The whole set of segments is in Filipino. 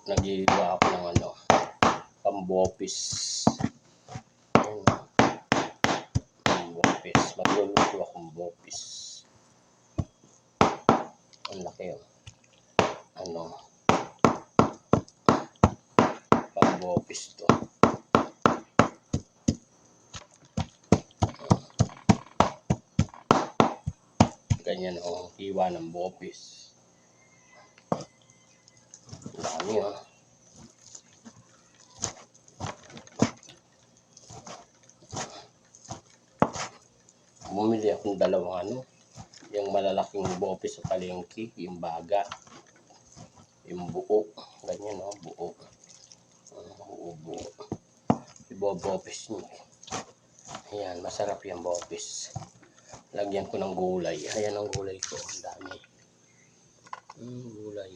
Nagiiwa ako ng ano, pambopis. Ayun, pambopis. Magluluto akong bopis. Ang laki yun. Ano, pambopis to. Ganyan o, hiwa ng bopis. Ang dami o. Bumili akong dalawang ano, yung malalaking bopis sa palengke, yung baga, yung buo, ganyan o, buo. Buo. Ibobopis nyo. Ayan, masarap yung bopis. Lagyan ko ng gulay. Ayan ang gulay ko. Ang dami. Gulay.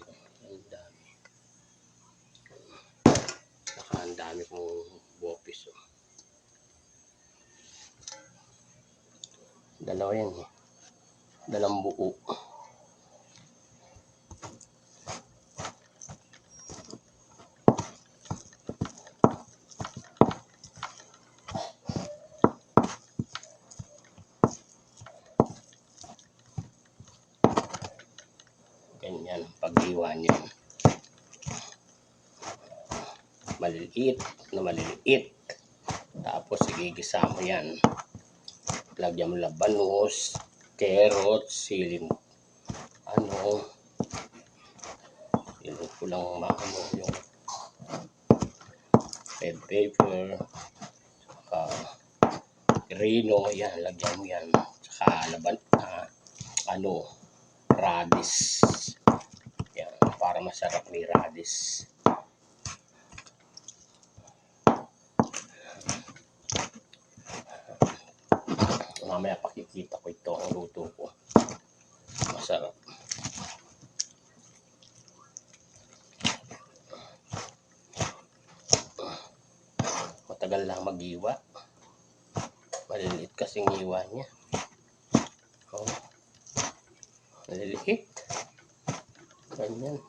Ang dami. Saka ang dami kong bopis. Oh. Dalawa yan eh. Dalang buo. Ganyan ang paghiwa niyan. Maliliit na maliliit. Tapos igigisa mo yan. Lagyan mo labanos, carrots, siling ano. Ilog ko lang maano yung red pepper. Saka reno, yan, lagyan mo yan. Saka laban, ano, radish. Yan, para masarap may radish. Mamaya pakikita ko ito ang luto ko. Masarap. Matagal lang mag-iwa. Maliliit kasing iwa niya. Oh. Maliliit. Ganyan.